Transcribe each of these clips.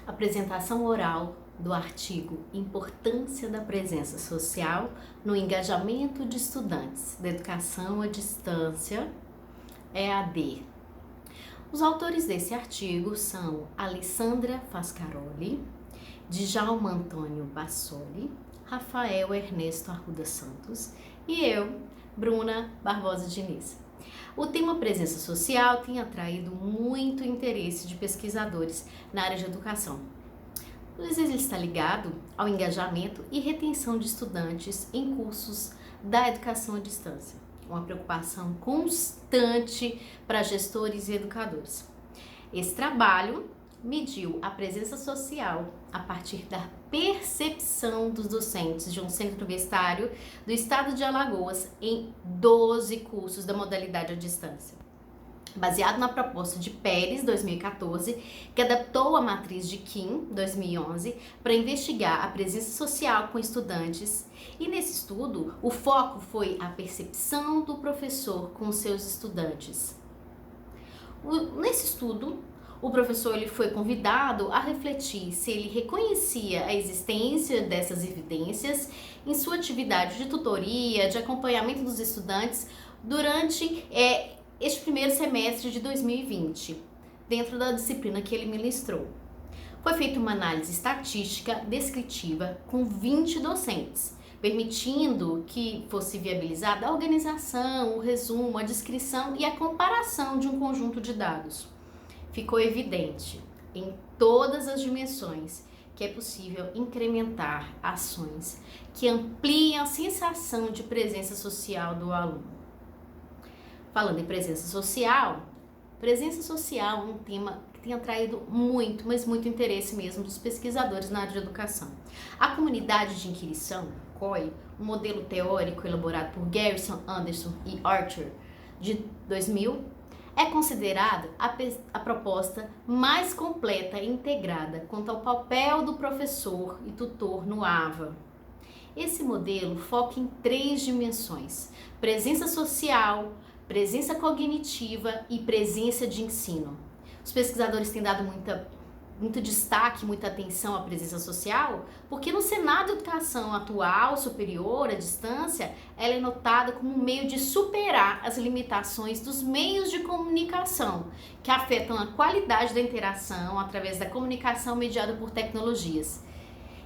Apresentação oral do artigo Importância da Presença Social no Engajamento de Estudantes da Educação à Distância, EAD. Os autores desse artigo são Alessandra Fascaroli, Djalma Antônio Bassoli, Rafael Ernesto Arruda Santos e eu, Bruna Barbosa Diniz. O tema presença social tem atraído muito interesse de pesquisadores na área de educação, pois ele está ligado ao engajamento e retenção de estudantes em cursos da educação à distância, uma preocupação constante para gestores e educadores. Esse trabalho mediu a presença social a partir da percepção dos docentes de um centro universitário do estado de Alagoas em 12 cursos da modalidade à distância. Baseado na proposta de Pérez, 2014, que adaptou a matriz de Kim, 2011, para investigar a presença social com estudantes. E nesse estudo, o foco foi a percepção do professor com seus estudantes. Nesse estudo, o professor ele foi convidado a refletir se ele reconhecia a existência dessas evidências em sua atividade de tutoria, de acompanhamento dos estudantes durante este primeiro semestre de 2020, dentro da disciplina que ele ministrou. Foi feita uma análise estatística descritiva com 20 docentes, permitindo que fosse viabilizada a organização, o resumo, a descrição e a comparação de um conjunto de dados. Ficou evidente em todas as dimensões que é possível incrementar ações que ampliem a sensação de presença social do aluno. Falando em presença social é um tema que tem atraído muito, mas muito interesse mesmo dos pesquisadores na área de educação. A comunidade de inquirição, COI, um modelo teórico elaborado por Garrison, Anderson e Archer, de 2000, é considerada a proposta mais completa e integrada quanto ao papel do professor e tutor no AVA. Esse modelo foca em 3 dimensões: presença social, presença cognitiva e presença de ensino. Os pesquisadores têm dado muito destaque, muita atenção à presença social, porque no cenário da educação atual, superior, à distância, ela é notada como um meio de superar as limitações dos meios de comunicação, que afetam a qualidade da interação através da comunicação mediada por tecnologias.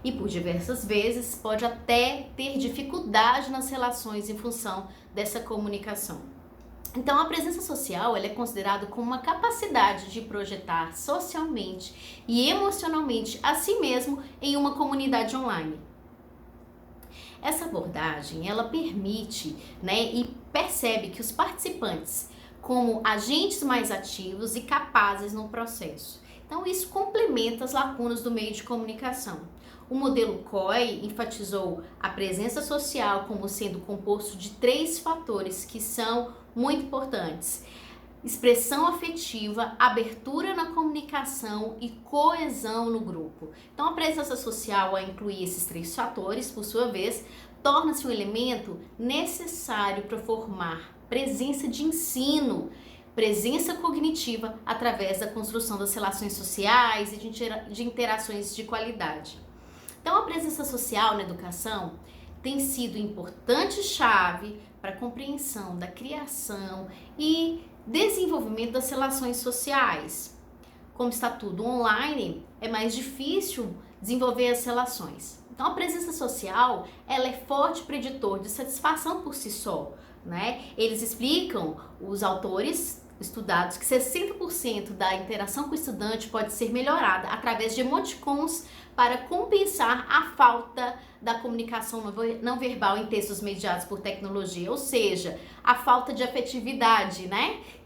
E por diversas vezes pode até ter dificuldade nas relações em função dessa comunicação. Então, a presença social ela é considerada como uma capacidade de projetar socialmente e emocionalmente a si mesmo em uma comunidade online. Essa abordagem, ela permite, e percebe que os participantes como agentes mais ativos e capazes no processo. Então, isso complementa as lacunas do meio de comunicação. O modelo COI enfatizou a presença social como sendo composto de 3 fatores que são muito importantes: expressão afetiva, abertura na comunicação e coesão no grupo. Então, a presença social, ao incluir esses 3 fatores, por sua vez, torna-se um elemento necessário para formar presença de ensino, presença cognitiva através da construção das relações sociais e de interações de qualidade. Então, a presença social na educação tem sido importante chave para a compreensão da criação e desenvolvimento das relações sociais. Como está tudo online, é mais difícil desenvolver as relações. Então, a presença social, ela é forte preditor de satisfação por si só, Eles explicam, os autores estudados, que 60% da interação com o estudante pode ser melhorada através de emoticons para compensar a falta da comunicação não verbal em textos mediados por tecnologia, ou seja, a falta de afetividade,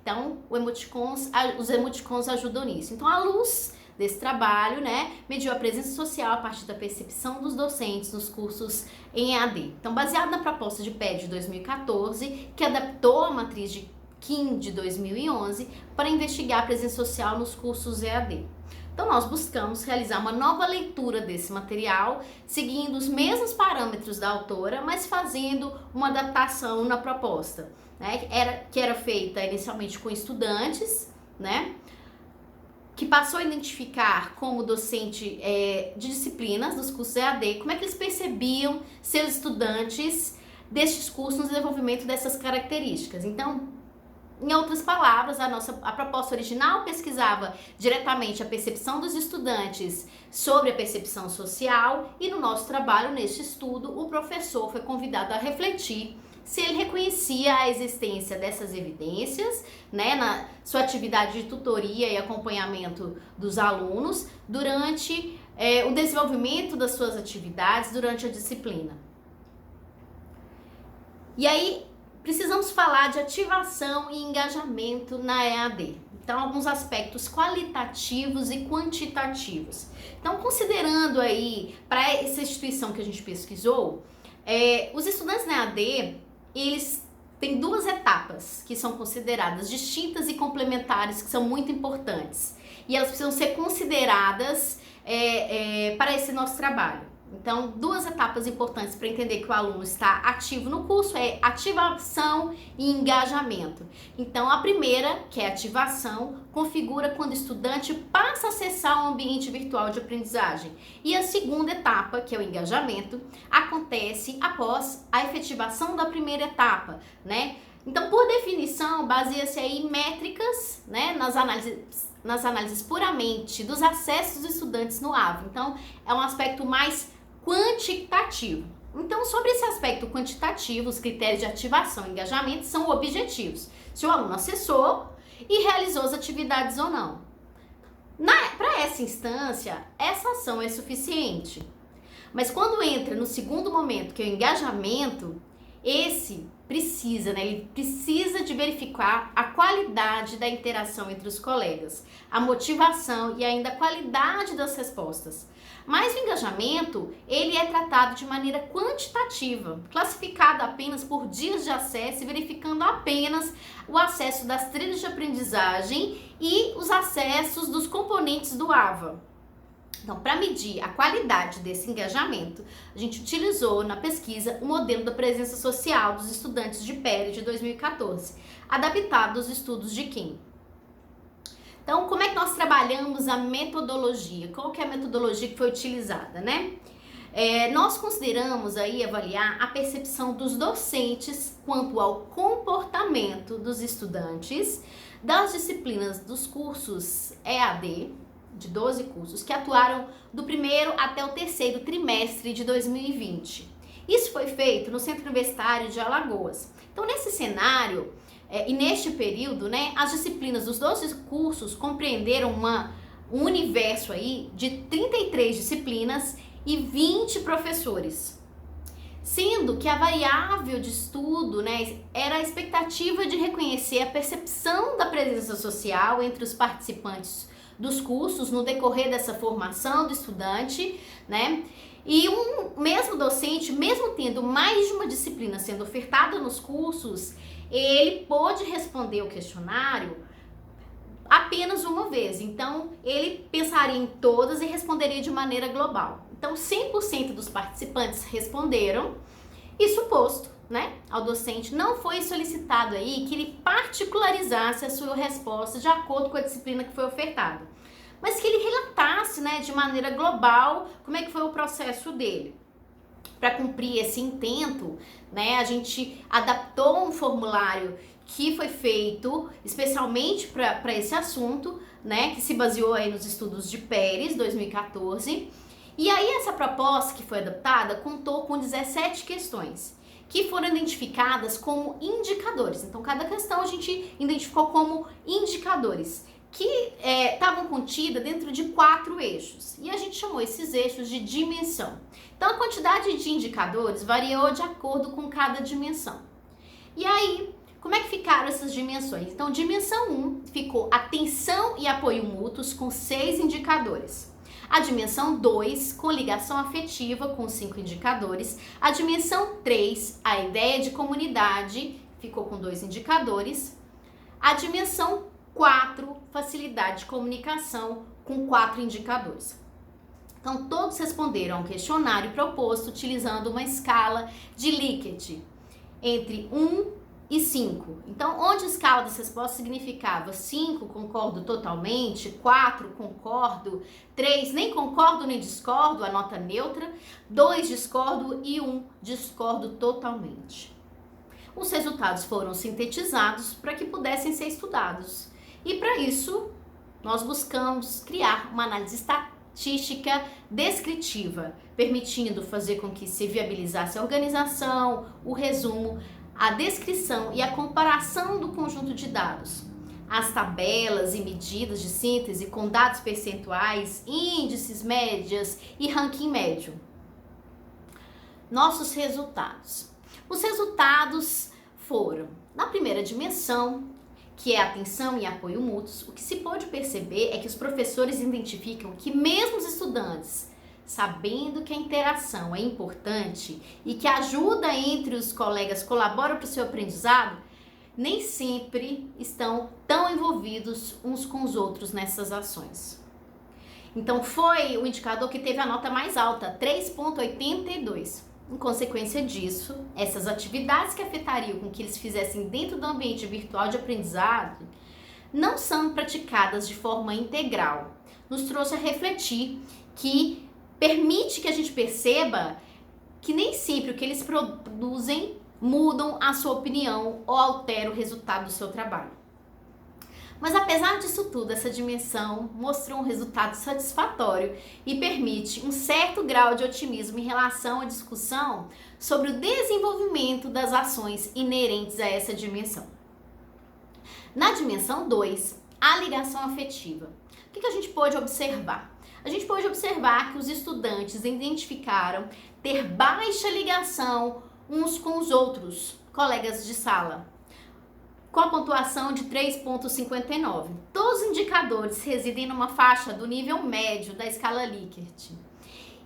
Então, os emoticons ajudam nisso. Então, à luz desse trabalho, mediu a presença social a partir da percepção dos docentes nos cursos em EAD. Então, baseado na proposta de PED de 2014, que adaptou a matriz de Kim de 2011 para investigar a presença social nos cursos EAD. Então, nós buscamos realizar uma nova leitura desse material, seguindo os mesmos parâmetros da autora, mas fazendo uma adaptação na proposta, que era feita inicialmente com estudantes, que passou a identificar como docente de disciplinas dos cursos EAD, como é que eles percebiam seus estudantes destes cursos no desenvolvimento dessas características. Então, em outras palavras, a proposta original pesquisava diretamente a percepção dos estudantes sobre a percepção social, e no nosso trabalho, neste estudo, o professor foi convidado a refletir se ele reconhecia a existência dessas evidências, né, na sua atividade de tutoria e acompanhamento dos alunos durante o desenvolvimento das suas atividades durante a disciplina. E aí, precisamos falar de ativação e engajamento na EAD. Então, alguns aspectos qualitativos e quantitativos. Então, considerando aí, para essa instituição que a gente pesquisou, os estudantes na EAD, eles têm duas etapas que são consideradas distintas e complementares, que são muito importantes. E elas precisam ser consideradas para esse nosso trabalho. Então, duas etapas importantes para entender que o aluno está ativo no curso é ativação e engajamento. Então, a primeira, que é ativação, configura quando o estudante passa a acessar o ambiente virtual de aprendizagem. E a segunda etapa, que é o engajamento, acontece após a efetivação da primeira etapa, né? Então, por definição, baseia-se aí em métricas, né, nas análises puramente dos acessos dos estudantes no AVA. Então, é um aspecto mais quantitativo. Então, sobre esse aspecto quantitativo, os critérios de ativação e engajamento são objetivos. Se o aluno acessou e realizou as atividades ou não. Para essa instância, essa ação é suficiente. Mas quando entra no segundo momento, que é o engajamento, ele precisa de verificar a qualidade da interação entre os colegas, a motivação e ainda a qualidade das respostas. Mas o engajamento, ele é tratado de maneira quantitativa, classificado apenas por dias de acesso e verificando apenas o acesso das trilhas de aprendizagem e os acessos dos componentes do AVA. Então, para medir a qualidade desse engajamento, a gente utilizou na pesquisa o modelo da presença social dos estudantes de PERI de 2014, adaptado aos estudos de Kim. Então, como é que nós trabalhamos a metodologia? Qual que é a metodologia que foi utilizada, né? Nós consideramos aí avaliar a percepção dos docentes quanto ao comportamento dos estudantes das disciplinas dos cursos EAD, de 12 cursos, que atuaram do primeiro até o terceiro trimestre de 2020. Isso foi feito no Centro Universitário de Alagoas. Então, nesse cenário e neste período, né, as disciplinas dos 12 cursos compreenderam um universo aí de 33 disciplinas e 20 professores. Sendo que a variável de estudo, né, era a expectativa de reconhecer a percepção da presença social entre os participantes dos cursos no decorrer dessa formação do estudante, né? E um mesmo docente, mesmo tendo mais de uma disciplina sendo ofertada nos cursos, ele pôde responder o questionário apenas uma vez. Então, ele pensaria em todas e responderia de maneira global. Então, 100% dos participantes responderam e suposto, né, ao docente não foi solicitado aí que ele particularizasse a sua resposta de acordo com a disciplina que foi ofertada, mas que ele relatasse, né, de maneira global como é que foi o processo dele. Para cumprir esse intento, né, a gente adaptou um formulário que foi feito especialmente para esse assunto, né, que se baseou aí nos estudos de Pérez, 2014. E aí essa proposta que foi adaptada contou com 17 questões, que foram identificadas como indicadores. Então, cada questão a gente identificou como indicadores, que estavam contidas dentro de 4 eixos. E a gente chamou esses eixos de dimensão. Então, a quantidade de indicadores variou de acordo com cada dimensão. E aí, como é que ficaram essas dimensões? Então, dimensão 1 ficou atenção e apoio mútuos com 6 indicadores. A dimensão 2, com ligação afetiva, com 5 indicadores. A dimensão 3, a ideia de comunidade, ficou com 2 indicadores. A dimensão 4, facilidade de comunicação, com 4 indicadores. Então, todos responderam ao questionário proposto utilizando uma escala de Likert, entre 1 e 5. Então, onde escala das respostas significava 5, concordo totalmente, 4, concordo, 3, nem concordo nem discordo, a nota neutra, 2, discordo e 1, discordo totalmente. Os resultados foram sintetizados para que pudessem ser estudados. E para isso, nós buscamos criar uma análise estatística descritiva, permitindo fazer com que se viabilizasse a organização, o resumo, a descrição e a comparação do conjunto de dados. As tabelas e medidas de síntese com dados percentuais, índices, médias e ranking médio. Nossos resultados. Os resultados foram, na primeira dimensão, que é atenção e apoio mútuos, o que se pode perceber é que os professores identificam que mesmo os estudantes, sabendo que a interação é importante e que a ajuda entre os colegas colabora para o seu aprendizado, nem sempre estão tão envolvidos uns com os outros nessas ações. Então foi o indicador que teve a nota mais alta, 3,82. Em consequência disso, essas atividades que afetariam com que eles fizessem dentro do ambiente virtual de aprendizado não são praticadas de forma integral. Nos trouxe a refletir que permite que a gente perceba que nem sempre o que eles produzem mudam a sua opinião ou alteram o resultado do seu trabalho. Mas apesar disso tudo, essa dimensão mostrou um resultado satisfatório e permite um certo grau de otimismo em relação à discussão sobre o desenvolvimento das ações inerentes a essa dimensão. Na dimensão 2, a ligação afetiva. O que a gente pôde observar? A gente pôde observar que os estudantes identificaram ter baixa ligação uns com os outros colegas de sala, com a pontuação de 3,59. Todos os indicadores residem numa faixa do nível médio da escala Likert.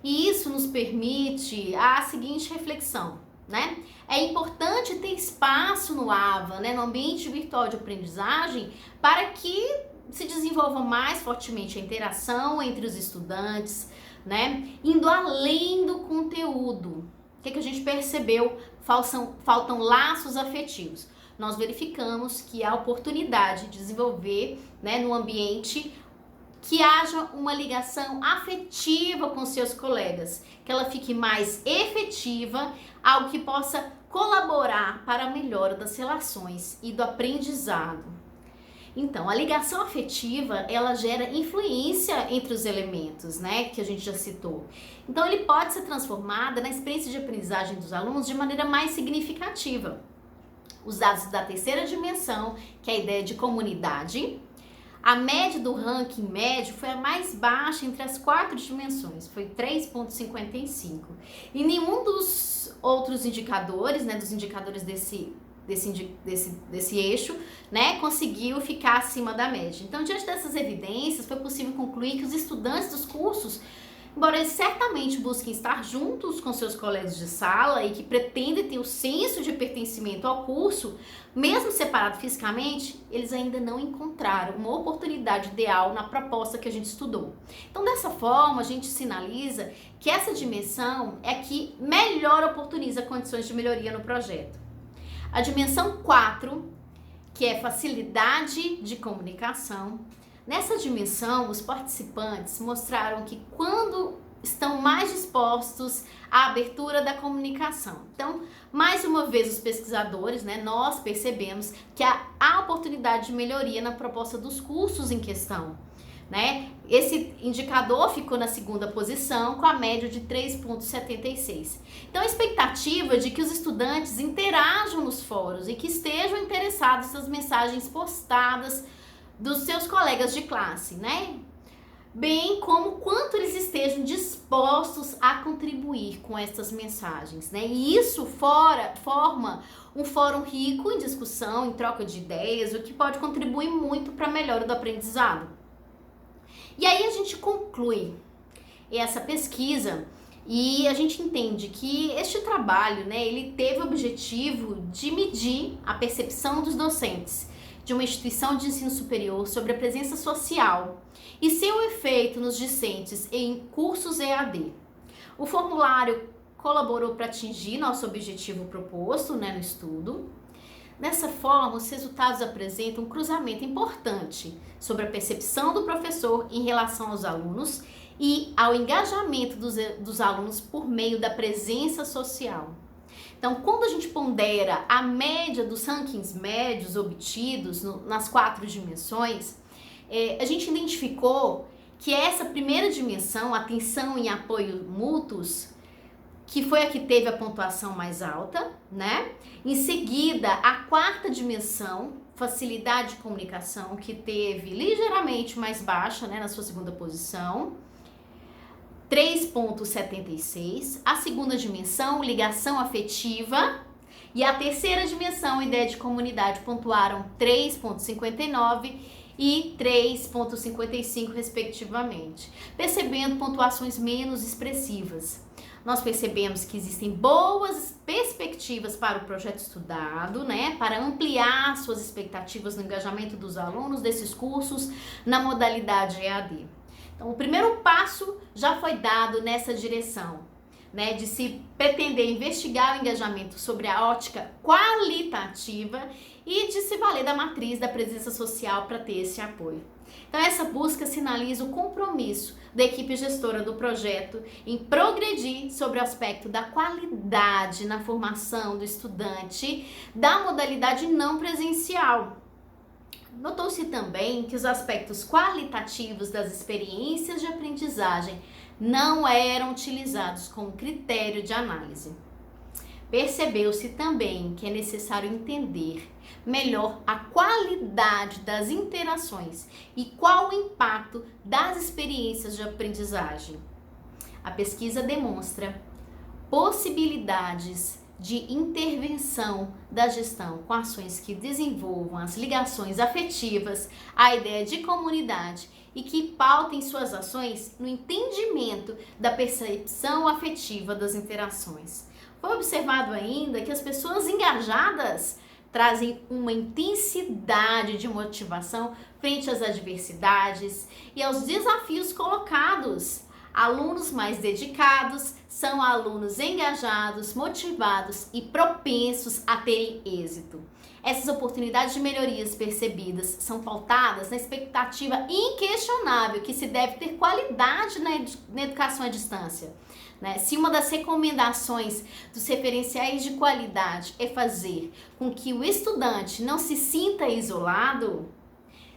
E isso nos permite a seguinte reflexão, né? É importante ter espaço no AVA, né, no ambiente virtual de aprendizagem, para que se desenvolva mais fortemente a interação entre os estudantes, né, indo além do conteúdo. O que a gente percebeu? Faltam laços afetivos. Nós verificamos que há oportunidade de desenvolver, né, no ambiente que haja uma ligação afetiva com seus colegas, que ela fique mais efetiva, algo que possa colaborar para a melhora das relações e do aprendizado. Então, a ligação afetiva, ela gera influência entre os elementos, né, que a gente já citou. Então, ele pode ser transformado na experiência de aprendizagem dos alunos de maneira mais significativa. Os dados da terceira dimensão, que é a ideia de comunidade, a média do ranking médio foi a mais baixa entre as 4 dimensões, foi 3,55. E nenhum dos outros indicadores, né, dos indicadores desse eixo, né, conseguiu ficar acima da média. Então, diante dessas evidências, foi possível concluir que os estudantes dos cursos, embora eles certamente busquem estar juntos com seus colegas de sala e que pretendem ter o senso de pertencimento ao curso, mesmo separados fisicamente, eles ainda não encontraram uma oportunidade ideal na proposta que a gente estudou. Então, dessa forma, a gente sinaliza que essa dimensão é que melhor oportuniza condições de melhoria no projeto. A dimensão 4, que é facilidade de comunicação. Nessa dimensão, os participantes mostraram que quando estão mais dispostos à abertura da comunicação. Então, mais uma vez, os pesquisadores, né, nós percebemos que há oportunidade de melhoria na proposta dos cursos em questão, né? Esse indicador ficou na segunda posição com a média de 3,76. Então, a expectativa é de que os estudantes interajam nos fóruns e que estejam interessados nas mensagens postadas dos seus colegas de classe, né? Bem como quanto eles estejam dispostos a contribuir com essas mensagens, né? E isso forma um fórum rico em discussão, em troca de ideias, o que pode contribuir muito para a melhora do aprendizado. E aí a gente conclui essa pesquisa e a gente entende que este trabalho, né, ele teve o objetivo de medir a percepção dos docentes de uma instituição de ensino superior sobre a presença social e seu efeito nos discentes em cursos EAD. O formulário colaborou para atingir nosso objetivo proposto, né, no estudo. Dessa forma, os resultados apresentam um cruzamento importante sobre a percepção do professor em relação aos alunos e ao engajamento dos alunos por meio da presença social. Então, quando a gente pondera a média dos rankings médios obtidos nas 4 dimensões, a gente identificou que essa primeira dimensão, atenção e apoio mútuos, que foi a que teve a pontuação mais alta, né? Em seguida, a 4ª dimensão, facilidade de comunicação, que teve ligeiramente mais baixa, né, na sua 2ª posição, 3,76. A 2ª dimensão, ligação afetiva, e a 3ª dimensão, ideia de comunidade, pontuaram 3,59 e 3,55 respectivamente, percebendo pontuações menos expressivas. Nós percebemos que existem boas perspectivas para o projeto estudado, né, para ampliar suas expectativas no engajamento dos alunos desses cursos na modalidade EAD. Então, o primeiro passo já foi dado nessa direção, né, de se pretender investigar o engajamento sobre a ótica qualitativa e de se valer da matriz da presença social para ter esse apoio. Então, essa busca sinaliza o compromisso da equipe gestora do projeto em progredir sobre o aspecto da qualidade na formação do estudante da modalidade não presencial. Notou-se também que os aspectos qualitativos das experiências de aprendizagem não eram utilizados como critério de análise. Percebeu-se também que é necessário entender melhor a qualidade das interações e qual o impacto das experiências de aprendizagem. A pesquisa demonstra possibilidades de intervenção da gestão com ações que desenvolvam as ligações afetivas, a ideia de comunidade e que pautem suas ações no entendimento da percepção afetiva das interações. Foi observado ainda que as pessoas engajadas trazem uma intensidade de motivação frente às adversidades e aos desafios colocados. Alunos mais dedicados são alunos engajados, motivados e propensos a terem êxito. Essas oportunidades de melhorias percebidas são pautadas na expectativa inquestionável que se deve ter qualidade na educação à distância. Se uma das recomendações dos referenciais de qualidade é fazer com que o estudante não se sinta isolado,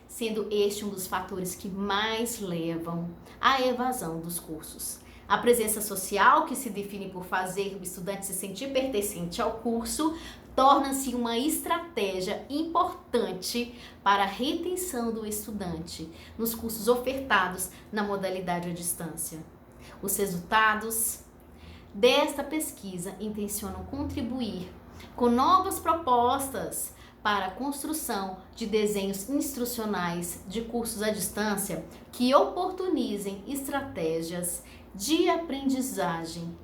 sendo este um dos fatores que mais levam à evasão dos cursos. A presença social, que se define por fazer o estudante se sentir pertencente ao curso, torna-se uma estratégia importante para a retenção do estudante nos cursos ofertados na modalidade à distância. Os resultados desta pesquisa intencionam contribuir com novas propostas para a construção de desenhos instrucionais de cursos à distância que oportunizem estratégias de aprendizagem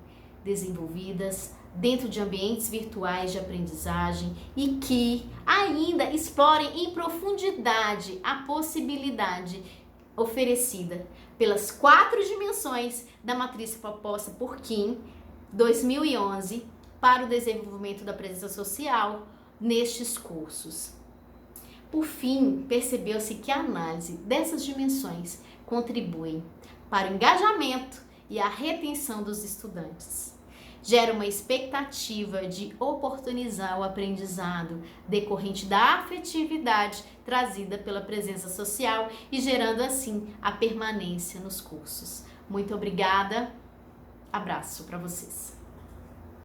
desenvolvidas dentro de ambientes virtuais de aprendizagem e que ainda explorem em profundidade a possibilidade oferecida pelas 4 dimensões da matriz proposta por Kim, 2011, para o desenvolvimento da presença social nestes cursos. Por fim, percebeu-se que a análise dessas dimensões contribui para o engajamento e a retenção dos estudantes. Gera uma expectativa de oportunizar o aprendizado decorrente da afetividade trazida pela presença social e gerando assim a permanência nos cursos. Muito obrigada, abraço para vocês.